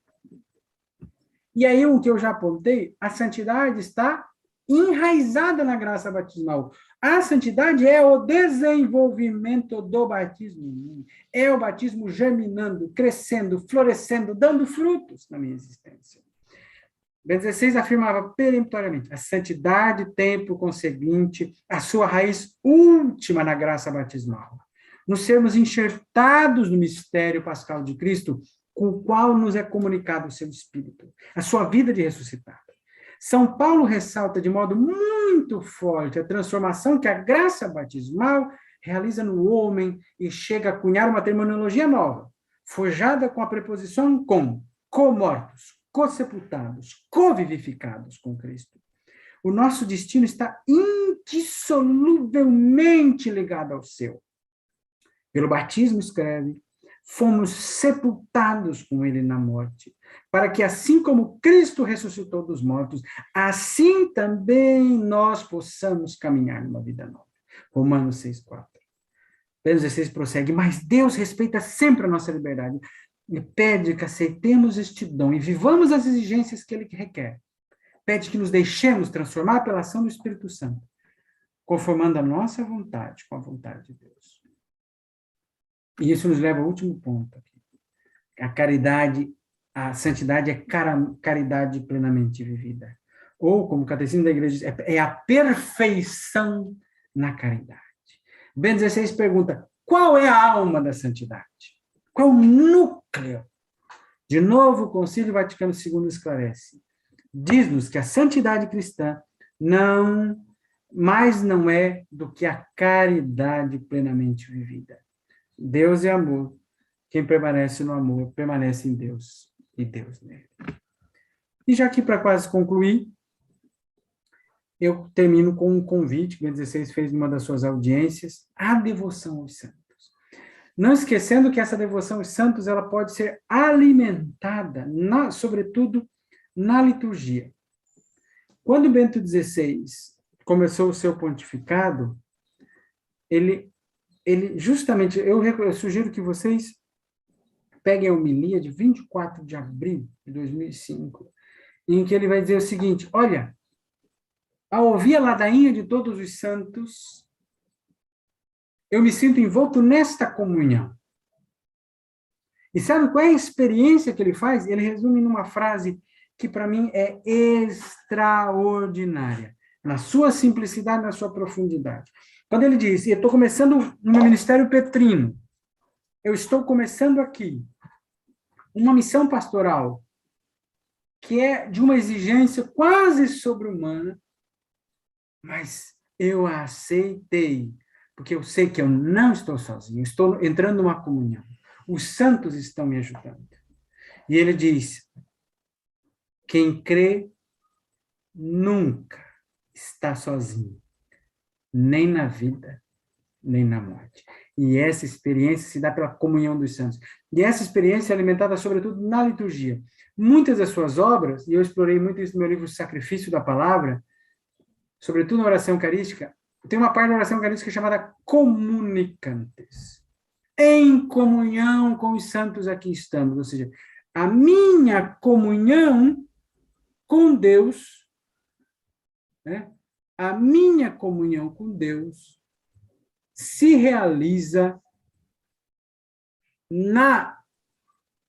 E aí, o que eu já apontei, a santidade está enraizada na graça batismal. A santidade é o desenvolvimento do batismo. É o batismo germinando, crescendo, florescendo, dando frutos na minha existência. Bento XVI afirmava peremptoriamente: a santidade tem, por conseguinte, a sua raiz última na graça batismal. Nos sermos enxertados no mistério pascal de Cristo, com o qual nos é comunicado o seu Espírito, a sua vida de ressuscitado. São Paulo ressalta de modo muito forte a transformação que a graça batismal realiza no homem e chega a cunhar uma terminologia nova, forjada com a preposição com, co-mortos, co-sepultados, co-vivificados com Cristo. O nosso destino está indissoluvelmente ligado ao seu. Pelo batismo, escreve, fomos sepultados com ele na morte, para que assim como Cristo ressuscitou dos mortos, assim também nós possamos caminhar numa vida nova. Romanos 6,4. Pedro 16 prossegue: mas Deus respeita sempre a nossa liberdade e pede que aceitemos este dom e vivamos as exigências que ele requer. Pede que nos deixemos transformar pela ação do Espírito Santo, conformando a nossa vontade com a vontade de Deus. E isso nos leva ao último ponto aqui. A caridade, a santidade é caridade plenamente vivida. Ou, como o Catecismo da Igreja diz, é a perfeição na caridade. Bento XVI pergunta: qual é a alma da santidade? Qual é o núcleo? De novo, o Concílio Vaticano II esclarece. Diz-nos que a santidade cristã não é do que a caridade plenamente vivida. Deus é amor. Quem permanece no amor, permanece em Deus, e Deus nele. E já aqui, para quase concluir, eu termino com um convite que o Bento XVI fez numa das suas audiências, a devoção aos santos. Não esquecendo que essa devoção aos santos ela pode ser alimentada, sobretudo, na liturgia. Quando Bento XVI começou o seu pontificado, ele justamente, eu sugiro que vocês peguem a homilia de 24 de abril de 2005, em que ele vai dizer o seguinte: olha, ao ouvir a ladainha de todos os santos, eu me sinto envolto nesta comunhão. E sabe qual é a experiência que ele faz? Ele resume numa frase que, para mim, é extraordinária, na sua simplicidade, na sua profundidade. Quando ele diz: eu estou começando no meu ministério petrino, eu estou começando aqui uma missão pastoral que é de uma exigência quase sobre-humana, mas eu a aceitei, porque eu sei que eu não estou sozinho, eu estou entrando numa comunhão. Os santos estão me ajudando. E ele diz: quem crê nunca está sozinho, nem na vida, nem na morte. E essa experiência se dá pela comunhão dos santos. E essa experiência é alimentada, sobretudo, na liturgia. Muitas das suas obras, e eu explorei muito isso no meu livro Sacrifício da Palavra, sobretudo na oração eucarística, tem uma parte da oração eucarística chamada Comunicantes. Em comunhão com os santos aqui estamos. Ou seja, a minha comunhão com Deus, né? A minha comunhão com Deus se realiza na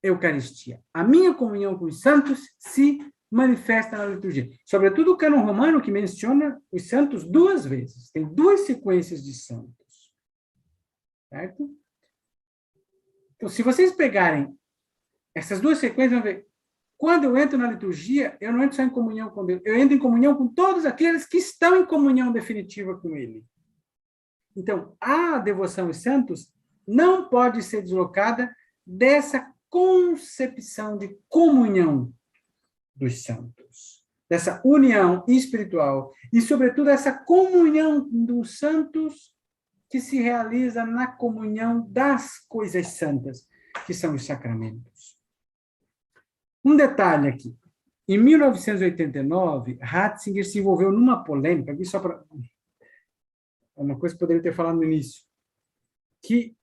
Eucaristia. A minha comunhão com os santos se manifesta na liturgia. Sobretudo o cânon romano, que menciona os santos 2 vezes. Tem 2 sequências de santos. Certo? Então, se vocês pegarem essas 2 sequências, vão ver, quando eu entro na liturgia, eu não entro só em comunhão com Deus, eu entro em comunhão com todos aqueles que estão em comunhão definitiva com Ele. Então, a devoção aos santos não pode ser deslocada dessa concepção de comunhão dos santos, dessa união espiritual e, sobretudo, essa comunhão dos santos que se realiza na comunhão das coisas santas, que são os sacramentos. Um detalhe aqui. Em 1989, Ratzinger se envolveu numa polêmica, aqui só para... uma coisa que eu poderia ter falado no início, que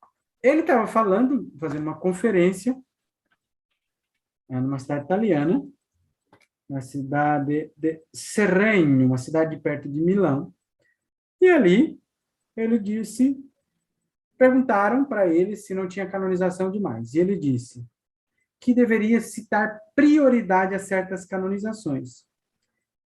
ele estava falando, fazendo uma conferência numa cidade italiana, na cidade de Cerregno, uma cidade perto de Milão, e ali ele disse, perguntaram para ele se não tinha canonização demais, e ele disse que deveria se dar prioridade a certas canonizações.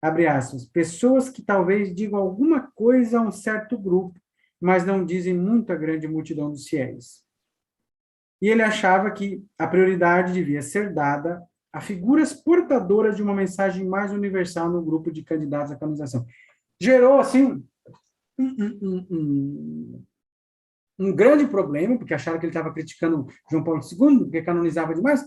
Abre aspas, pessoas que talvez digam alguma coisa a um certo grupo, mas não dizem muito à grande multidão dos fiéis. E ele achava que a prioridade devia ser dada a figuras portadoras de uma mensagem mais universal no grupo de candidatos à canonização. Gerou, assim, um grande problema, porque acharam que ele estava criticando João Paulo II, porque canonizava demais,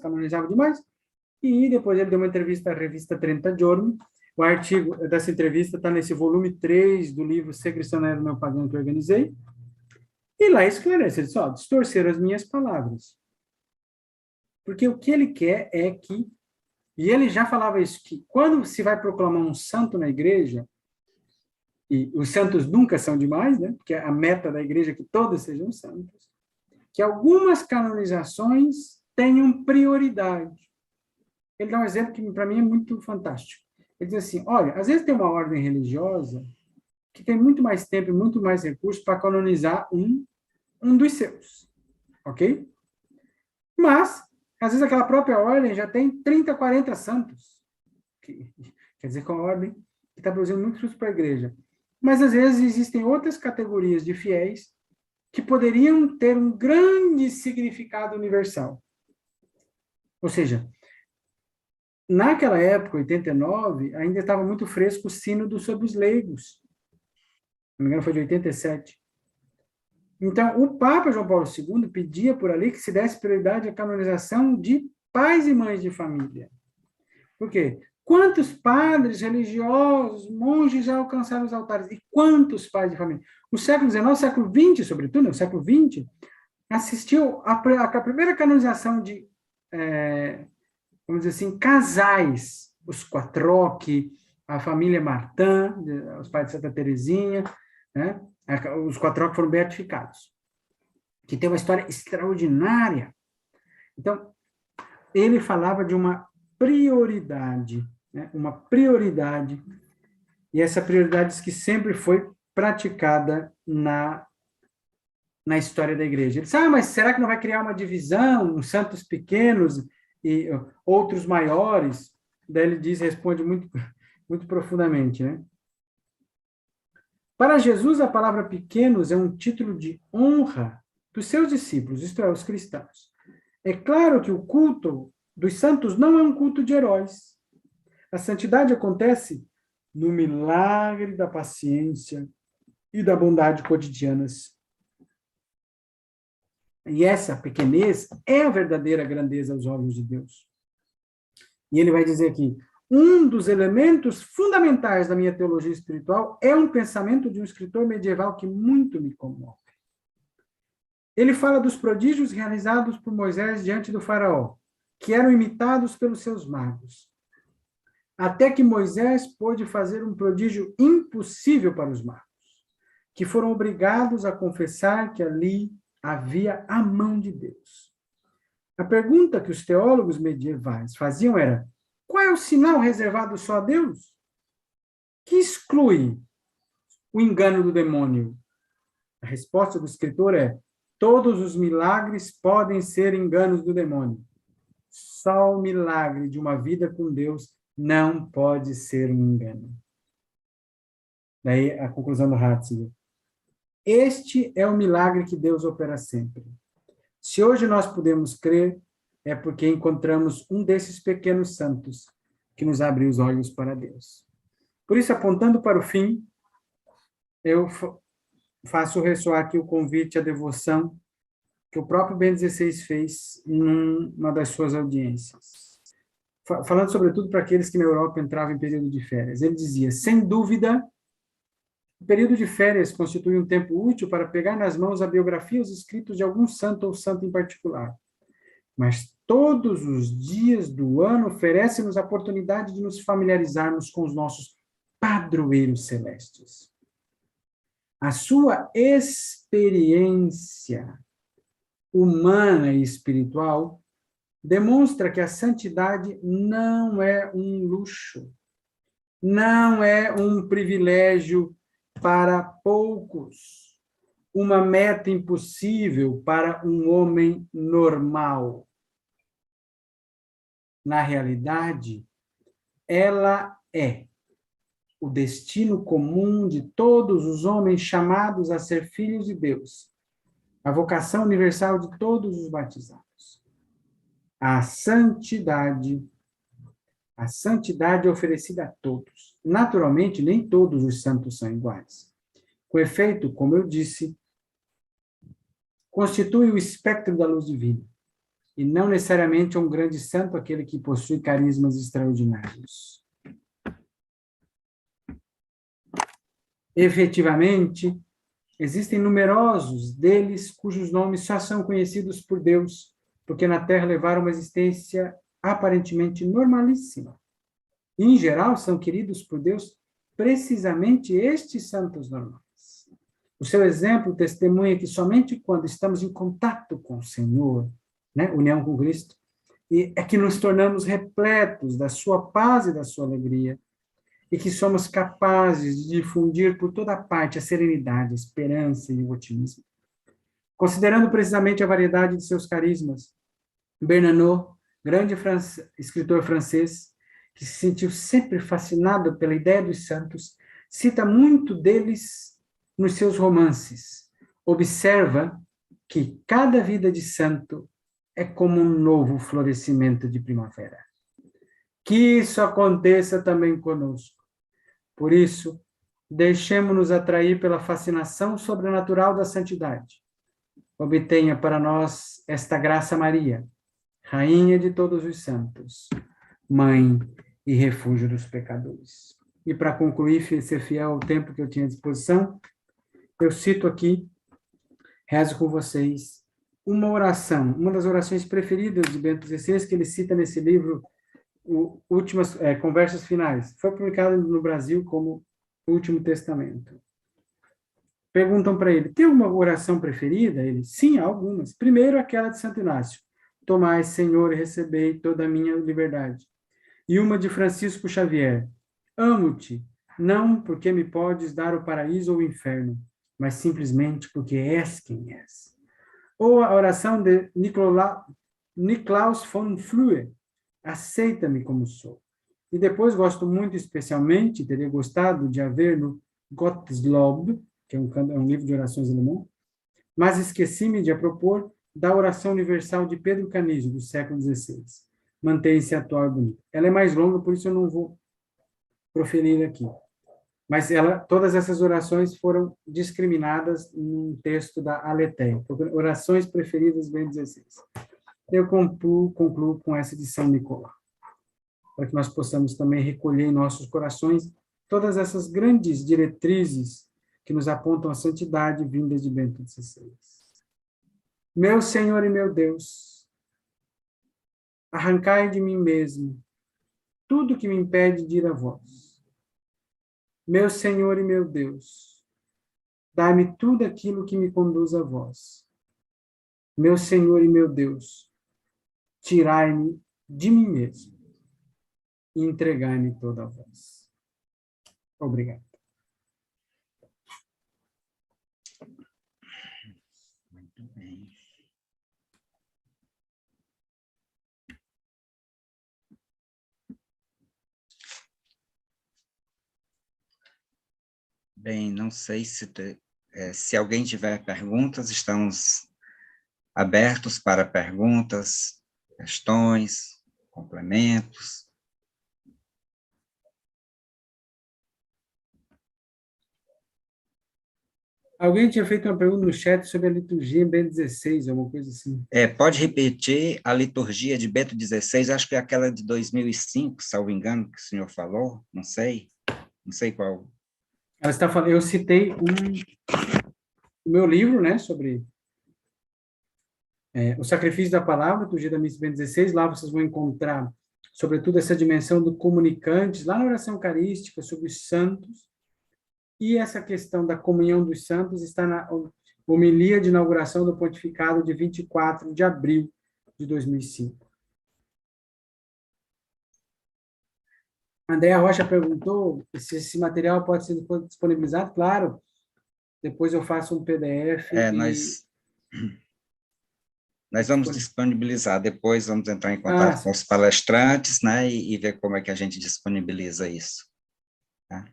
e depois ele deu uma entrevista à revista 30 Giorni. O artigo dessa entrevista está nesse volume 3 do livro Se Cristianeiro Não Pagão que eu organizei, e lá esclarece, ele diz, distorceram as minhas palavras. Porque o que ele quer é que, e ele já falava isso, que quando se vai proclamar um santo na igreja, e os santos nunca são demais, né? Porque a meta da igreja é que todos sejam santos, que algumas canonizações tenham prioridade. Ele dá um exemplo que para mim é muito fantástico. Ele diz assim, olha, às vezes tem uma ordem religiosa que tem muito mais tempo e muito mais recursos para canonizar um dos seus, ok? Mas, às vezes aquela própria ordem já tem 30, 40 santos. Quer dizer, com a ordem que está produzindo muito fruto para a igreja. Mas, às vezes, existem outras categorias de fiéis que poderiam ter um grande significado universal. Ou seja, naquela época, 89, ainda estava muito fresco o sínodo sobre os leigos. Não me engano, foi de 87. Então, o Papa João Paulo II pedia por ali que se desse prioridade à canonização de pais e mães de família. Por quê? Quantos padres religiosos, monges já alcançaram os altares? E quantos pais de família? O século XIX, o século XX, sobretudo, o século XX, assistiu à primeira canonização de, vamos dizer assim, casais, os Quattrochi, a família Martin, os pais de Santa Teresinha, né? Os Quattrochi foram beatificados, que tem uma história extraordinária. Então, ele falava de uma prioridade, né? Uma prioridade, e essa prioridade diz que sempre foi praticada na história da igreja. Ele disse, mas será que não vai criar uma divisão, uns santos pequenos e outros maiores? Daí ele diz, responde muito, muito profundamente, né? Para Jesus, a palavra pequenos é um título de honra dos seus discípulos, isto é, os cristãos. É claro que o culto dos santos não é um culto de heróis. A santidade acontece no milagre da paciência e da bondade cotidianas. E essa pequenez é a verdadeira grandeza aos olhos de Deus. E ele vai dizer aqui, um dos elementos fundamentais da minha teologia espiritual é um pensamento de um escritor medieval que muito me comove. Ele fala dos prodígios realizados por Moisés diante do faraó, que eram imitados pelos seus magos. Até que Moisés pôde fazer um prodígio impossível para os magos, que foram obrigados a confessar que ali havia a mão de Deus. A pergunta que os teólogos medievais faziam era, qual é o sinal reservado só a Deus? Que exclui o engano do demônio? A resposta do escritor é, todos os milagres podem ser enganos do demônio. Só o milagre de uma vida com Deus não pode ser um engano. Daí a conclusão do Ratzinger. Este é o milagre que Deus opera sempre. Se hoje nós podemos crer, é porque encontramos um desses pequenos santos que nos abre os olhos para Deus. Por isso, apontando para o fim, eu faço ressoar aqui o convite à devoção que o próprio Bento XVI fez numa das suas audiências. Falando, sobretudo, para aqueles que na Europa entravam em período de férias. Ele dizia, sem dúvida, o período de férias constitui um tempo útil para pegar nas mãos a biografia e os escritos de algum santo ou santo em particular. Mas todos os dias do ano oferecem-nos a oportunidade de nos familiarizarmos com os nossos padroeiros celestes. A sua experiência humana e espiritual demonstra que a santidade não é um luxo, não é um privilégio para poucos, uma meta impossível para um homem normal. Na realidade, ela é o destino comum de todos os homens chamados a ser filhos de Deus, a vocação universal de todos os batizados. A santidade é oferecida a todos. Naturalmente, nem todos os santos são iguais. Com efeito, como eu disse, constitui o espectro da luz divina, e não necessariamente é um grande santo aquele que possui carismas extraordinários. Efetivamente, existem numerosos deles cujos nomes só são conhecidos por Deus, porque na Terra levaram uma existência aparentemente normalíssima. E, em geral, são queridos por Deus precisamente estes santos normais. O seu exemplo testemunha que somente quando estamos em contato com o Senhor, né, união com Cristo, e é que nos tornamos repletos da sua paz e da sua alegria, e que somos capazes de difundir por toda parte a serenidade, a esperança e o otimismo. Considerando precisamente a variedade de seus carismas, Bernanos, grande escritor francês, que se sentiu sempre fascinado pela ideia dos santos, cita muito deles nos seus romances. Observa que cada vida de santo é como um novo florescimento de primavera. Que isso aconteça também conosco. Por isso, deixemo-nos atrair pela fascinação sobrenatural da santidade. Obtenha para nós esta graça Maria, Rainha de todos os santos, Mãe e refúgio dos pecadores. E para concluir, ser fiel ao tempo que eu tinha à disposição, eu cito aqui, rezo com vocês, uma oração, uma das orações preferidas de Bento XVI, que ele cita nesse livro, Últimas Conversas Finais. Foi publicado no Brasil como Último Testamento. Perguntam para ele, tem uma oração preferida? Ele, sim, algumas. Primeiro, aquela de Santo Inácio. Tomai, Senhor, e recebei toda a minha liberdade. E uma de Francisco Xavier. Amo-te, não porque me podes dar o paraíso ou o inferno, mas simplesmente porque és quem és. Ou a oração de Niklaus von Flue. Aceita-me como sou. E depois gosto muito especialmente, teria gostado de haver no Gotteslob, que é um livro de orações alemão, mas esqueci-me de a propor da oração universal de Pedro Canísio, do século XVI. Mantém-se atual e bonita. Ela é mais longa, por isso eu não vou proferir aqui. Mas todas essas orações foram discriminadas num texto da Aletheia. Orações preferidas do Bento XVI. Eu concluo com essa de São Nicolau, para que nós possamos também recolher em nossos corações todas essas grandes diretrizes que nos apontam a santidade vindas de Bento XVI. Meu Senhor e meu Deus, arrancai de mim mesmo tudo que me impede de ir a vós. Meu Senhor e meu Deus, dai-me tudo aquilo que me conduz a vós. Meu Senhor e meu Deus, tirai-me de mim mesmo e entregai-me toda a vós. Obrigado. Muito bem. Bem, não sei se alguém tiver perguntas, estamos abertos para perguntas, questões, complementos. Alguém tinha feito uma pergunta no chat sobre a liturgia em Bento XVI, alguma coisa assim. Pode repetir a liturgia de Bento XVI, acho que é aquela de 2005, salvo engano, que o senhor falou, não sei qual. Ela está falando, eu citei o meu livro, né, sobre o sacrifício da palavra, liturgia da missa de Bento XVI, lá vocês vão encontrar, sobretudo, essa dimensão do comunicantes, lá na oração eucarística, sobre os santos, e essa questão da comunhão dos santos está na homilia de inauguração do pontificado de 24 de abril de 2005. Andréa Rocha perguntou se esse material pode ser disponibilizado. Claro, depois eu faço um PDF. Nós vamos disponibilizar, depois vamos entrar em contato com os palestrantes, né, e ver como é que a gente disponibiliza isso. Tá?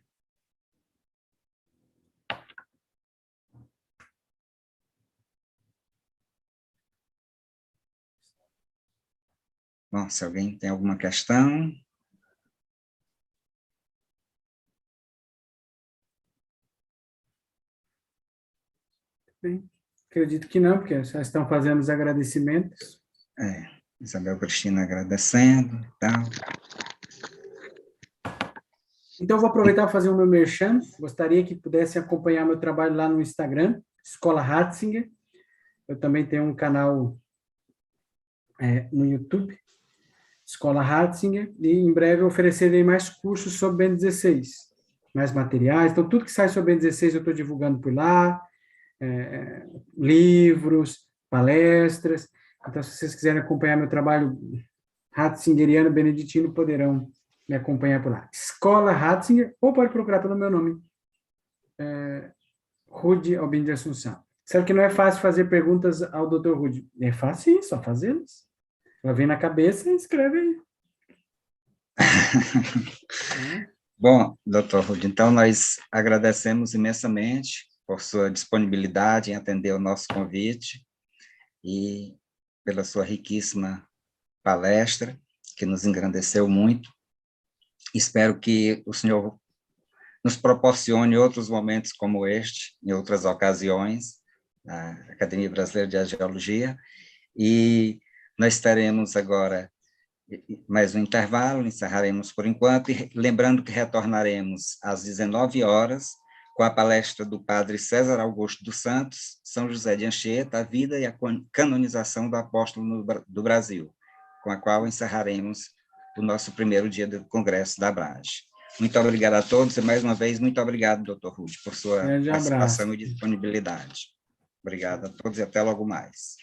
Bom, se alguém tem alguma questão... Bem, acredito que não, porque já estão fazendo os agradecimentos. Isabel Cristina agradecendo e tal. Então, eu vou aproveitar para fazer o meu merchan. Gostaria que pudessem acompanhar meu trabalho lá no Instagram, Escola Ratzinger. Eu também tenho um canal no YouTube, Escola Ratzinger, e em breve eu oferecerei mais cursos sobre Bento XVI, mais materiais. Então, tudo que sai sobre Bento XVI eu estou divulgando por lá, livros, palestras. Então, se vocês quiserem acompanhar meu trabalho ratzingeriano beneditino, poderão me acompanhar por lá. Escola Ratzinger, ou pode procurar pelo meu nome, Rude Albino de Assunção. Sabe que não é fácil fazer perguntas ao Dr. Rude? É fácil, sim, só fazê-las. Ela vem na cabeça e escreve aí. Bom, doutor Rude, então nós agradecemos imensamente por sua disponibilidade em atender o nosso convite e pela sua riquíssima palestra, que nos engrandeceu muito. Espero que o senhor nos proporcione outros momentos como este, em outras ocasiões, na Academia Brasileira de Geologia, e nós teremos agora mais um intervalo, encerraremos por enquanto, e lembrando que retornaremos às 19 horas com a palestra do padre César Augusto dos Santos, São José de Anchieta, a vida e a canonização do apóstolo do Brasil, com a qual encerraremos o nosso primeiro dia do Congresso da Abrage. Muito obrigado a todos, e mais uma vez, muito obrigado, doutor Rude, por sua participação e disponibilidade. Obrigado a todos e até logo mais.